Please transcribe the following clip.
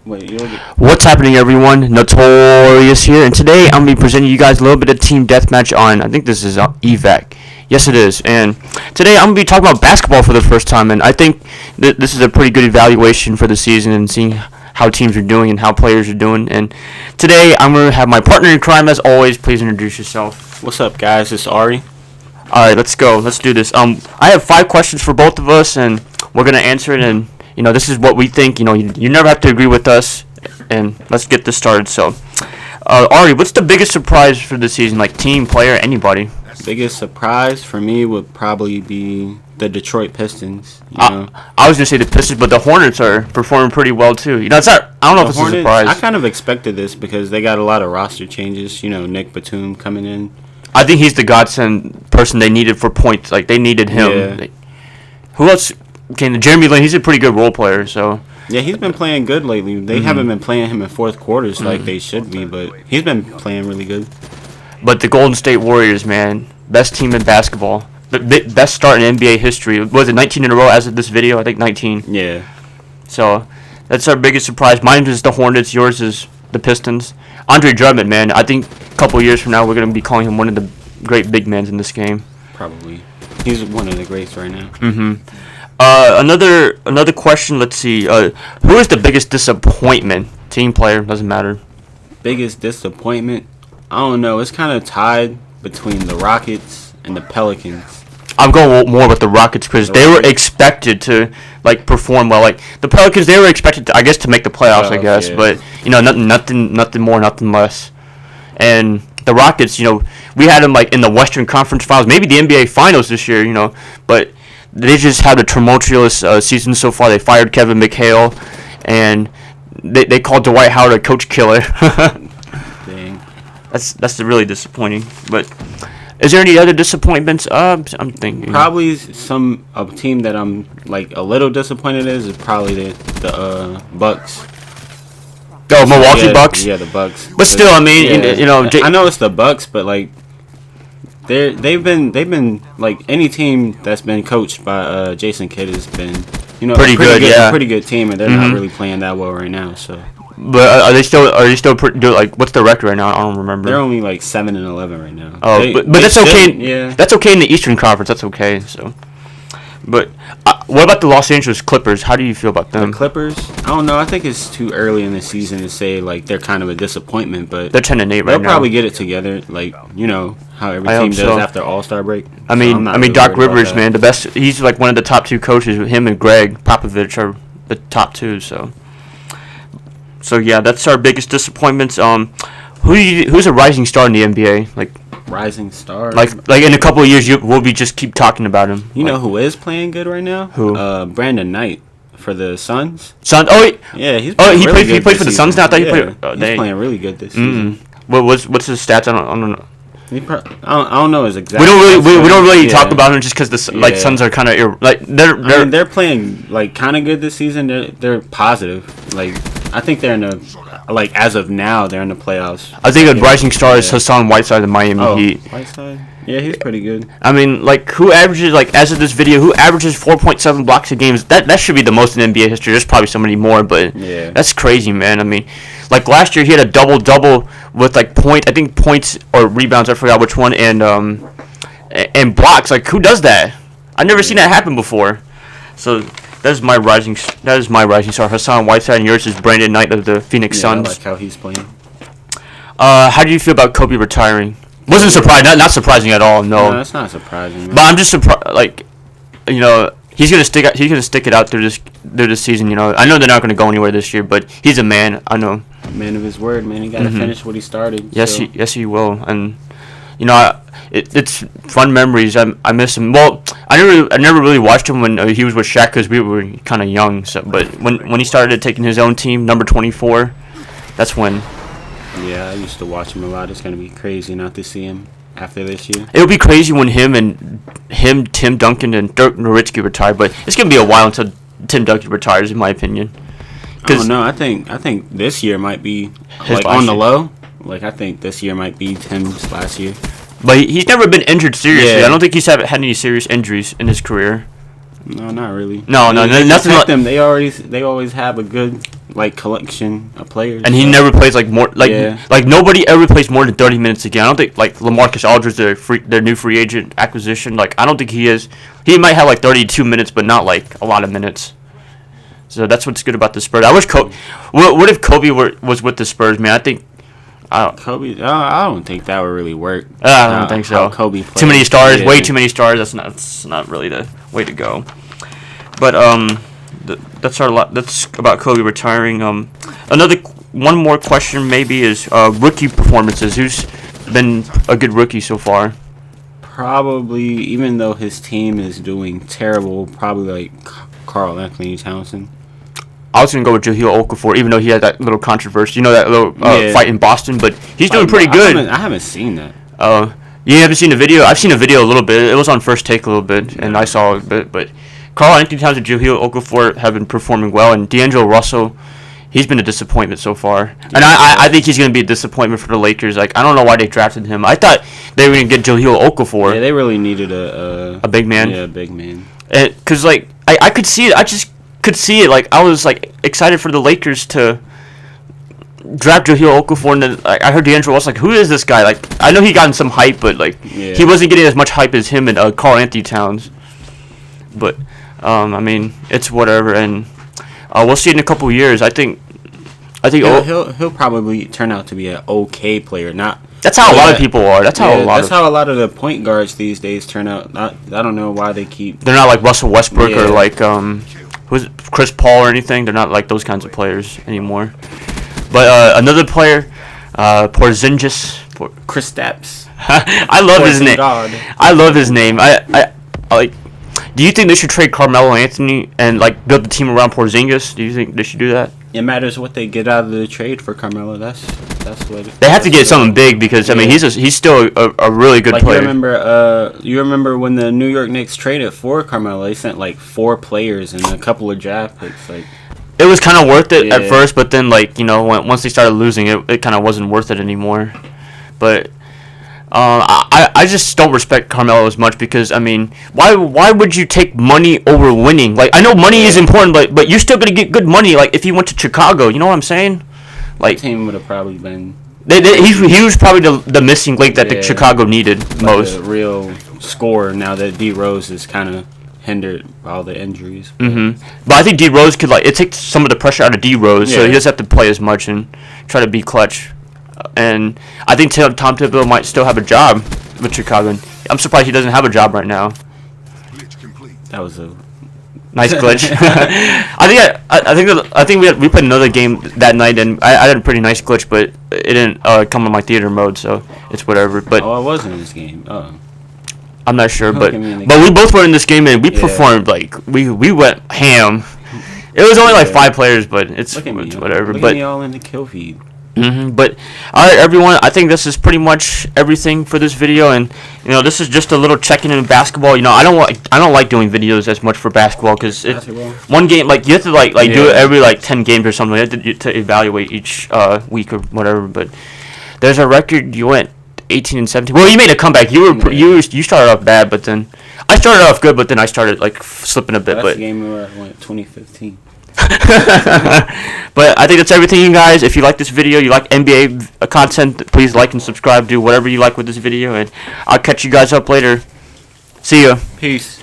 Wait, you'll get... What's happening, everyone? Notorious here, and today I'm going to be presenting you guys a little bit of team deathmatch on, I think this is EVAC. Yes, it is. And today I'm going to be talking about basketball for the first time, and I think this is a pretty good evaluation for the season and seeing how teams are doing and how players are doing. And today I'm going to have my partner in crime, as always. Please introduce yourself. What's up, guys? It's Auri. All right, let's go. Let's do this. I have 5 questions for both of us, and we're going to answer it, and this is what we think. You never have to agree with us, and let's get this started. So, Auri, what's the biggest surprise for the season? Like team, player, anybody? Biggest surprise for me would probably be the Detroit Pistons. I was gonna say the Pistons, but the Hornets are performing pretty well too. It's not. I don't know if it's a surprise. I kind of expected this because they got a lot of roster changes. Nick Batum coming in. I think he's the godsend person they needed for points. Like they needed him. Yeah. Who else? Okay, Jeremy Lin. He's a pretty good role player. So. Yeah, he's been playing good lately. They haven't been playing him in fourth quarters like they should be, but he's been playing really good. But the Golden State Warriors, man, best team in basketball. The best start in NBA history. Was it 19 in a row as of this video? I think 19. Yeah. So that's our biggest surprise. Mine is the Hornets. Yours is the Pistons. Andre Drummond, man. I think a couple years from now we're going to be calling him one of the great big men in this game. Probably. He's one of the greats right now. Another question. Let's see. Who is the biggest disappointment? Team, player, doesn't matter. Biggest disappointment? I don't know. It's kind of tied between the Rockets and the Pelicans. I'm going more with the Rockets because they were expected to perform well. Like the Pelicans, they were expected to, I guess, to make the playoffs. I guess, yeah. But nothing more, nothing less. And the Rockets, we had them in the Western Conference Finals, maybe the NBA Finals this year. But they just had a tumultuous season so far. They fired Kevin McHale, and they called Dwight Howard a coach killer. Dang. That's really disappointing. But is there any other disappointments? I'm thinking probably a team that I'm a little disappointed is probably the Bucks. Oh, Milwaukee Bucks. Yeah, the Bucks. But still, I mean, I know it's the Bucks, but they've been any team that's been coached by Jason Kidd has been pretty good. Yeah, pretty good team, and they're not really playing that well right now. So. But are they still what's the record right now? I don't remember. They're only 7-11 right now. Oh, but that's okay. Yeah, that's okay in the Eastern Conference. That's okay. So, but what about the Los Angeles Clippers? How do you feel about them? The Clippers? I don't know. I think it's too early in the season to say they're kind of a disappointment, but they're 10-8 right now. They'll probably get it together, how every team does after All-Star break. I mean, Doc Rivers, man, the best. He's one of the top 2 coaches. Him and Greg Popovich are the top 2. So yeah, that's our biggest disappointments. Who's a rising star in the NBA? Rising star. In a couple of years, we'll be just keep talking about him. You know who is playing good right now? Who? Brandon Knight for the Suns. Suns. Oh, yeah, he's. He played for the Suns now. I thought he played. He's playing really good this season. What's his stats? I don't know. I don't know his exact. We don't really talk about him just because the Suns are kind of they're playing kind of good this season. They're positive. I think they're in the as of now they're in the playoffs. I think a rising star is Hassan Whiteside of the Miami Heat. Whiteside? Yeah, he's pretty good. I mean, who averages as of this video, who averages 4.7 blocks a game? That should be the most in NBA history. There's probably somebody more, but yeah, that's crazy, man. I mean, last year he had a double with points or rebounds. I forgot which one, and blocks. Who does that? I've never seen that happen before. So. That is my rising star, Hassan Whiteside, and yours is Brandon Knight of the Phoenix Suns. I like how he's playing. How do you feel about Kobe retiring? Wasn't surprised, not surprising at all. No, that's not surprising. Man. But I'm just surprised. He's gonna stick it. He's gonna stick it out through this season. I know they're not gonna go anywhere this year, but he's a man. I know. Man of his word, man. He gotta finish what he started. Yes, so. He will, and it's fun memories. I miss him. Well, I never really watched him when he was with Shaq because we were kind of young. So, but when he started taking his own team, number 24, that's when. Yeah, I used to watch him a lot. It's gonna be crazy not to see him after this year. It'll be crazy when Tim Duncan, and Dirk Nowitzki retire. But it's gonna be a while until Tim Duncan retires, in my opinion. I don't know. I think this year might be on the low. I think this year might be Tim's last year. But he's never been injured seriously. Yeah. I don't think he's had any serious injuries in his career. No, not really. No, nothing. Them. They always have a good like collection of players. And he never plays like more like nobody ever plays more than 30 minutes a game. I don't think like LaMarcus Aldridge, their new free agent acquisition. Like I don't think he is. He might have like 32 minutes, but not like a lot of minutes. So that's what's good about the Spurs. I wish what if Kobe was with the Spurs, man? I think. Kobe, I don't think that would really work. I don't think so. Kobe played. Too many stars, way too many stars. That's not really the way to go. But that's about Kobe retiring. One more question maybe is rookie performances. Who's been a good rookie so far? Probably, even though his team is doing terrible, probably like Karl Anthony Towns. I was gonna go with Jahlil Okafor, even though he had that little controversy, that little fight in Boston. But he's doing pretty good. I haven't seen that. You haven't seen the video? I've seen a video a little bit. It was on First Take a little bit, and I saw a bit. But Karl Anthony Towns and Jahlil Okafor have been performing well, and D'Angelo Russell, he's been a disappointment so far. Yeah, and I think he's gonna be a disappointment for the Lakers. Like I don't know why they drafted him. I thought they were gonna get Jahlil Okafor. Yeah, they really needed a big man. Yeah, a big man. Because like I could see it. I just could see it. Like I was like excited for the Lakers to draft Jahlil Okafor, and then I heard D'Angelo was like, "Who is this guy?" Like I know he gotten some hype, but like he wasn't getting as much hype as him and Karl Anthony Towns. But I mean, it's whatever, and we'll see in a couple years. I think he'll probably turn out to be an okay player. That's how a lot of people are. That's how a lot of the point guards these days turn out. I don't know why they keep. They're not like Russell Westbrook or like who's Chris Paul or anything. They're not like those kinds of players anymore. But another player, Porzingis. Kristaps. I love his name. I love his name. I like. Do you think they should trade Carmelo Anthony and like build the team around Porzingis? Do you think they should do that? It matters what they get out of the trade for Carmelo. That's what they have to get something big because I mean he's still a really good player. You remember when the New York Knicks traded for Carmelo? They sent like 4 players and a couple of draft picks. Like it was kind of worth it at first, but then like once they started losing, it kind of wasn't worth it anymore. But I just don't respect Carmelo as much because I mean why would you take money over winning? Like I know money is important, but you're still gonna get good money. Like if he went to Chicago, you know what I'm saying? Like the team would have probably been. He was probably the missing link that the Chicago needed most. The real scorer now that D Rose is kind of hindered by all the injuries. But I think D Rose could it takes some of the pressure out of D Rose, so he doesn't have to play as much and try to be clutch. And I think Tom Thibodeau might still have a job with Chicago. I'm surprised he doesn't have a job right now. That was a nice glitch. I think we played another game that night, and I had a pretty nice glitch, but it didn't come on my theater mode, so it's whatever. But I wasn't in this game. Oh, I'm not sure, but we both were in this game, and we performed like we went ham. It was only like 5 players, but it's whatever. Look at me all in the kill feed. But all right, everyone. I think this is pretty much everything for this video, and this is just a little check-in in basketball. I don't like doing videos as much for basketball because one game you have to do it every 10 games or something. You have to evaluate each week or whatever. But there's a record. You went 18 and 17. Well, you made a comeback. You started off bad, but then I started off good, but then I started slipping a bit. That's the game where I went 2015. But I think that's everything, you guys. If you like this video, you like NBA content, please like and subscribe. Do whatever you like with this video, and I'll catch you guys up later. See ya. Peace.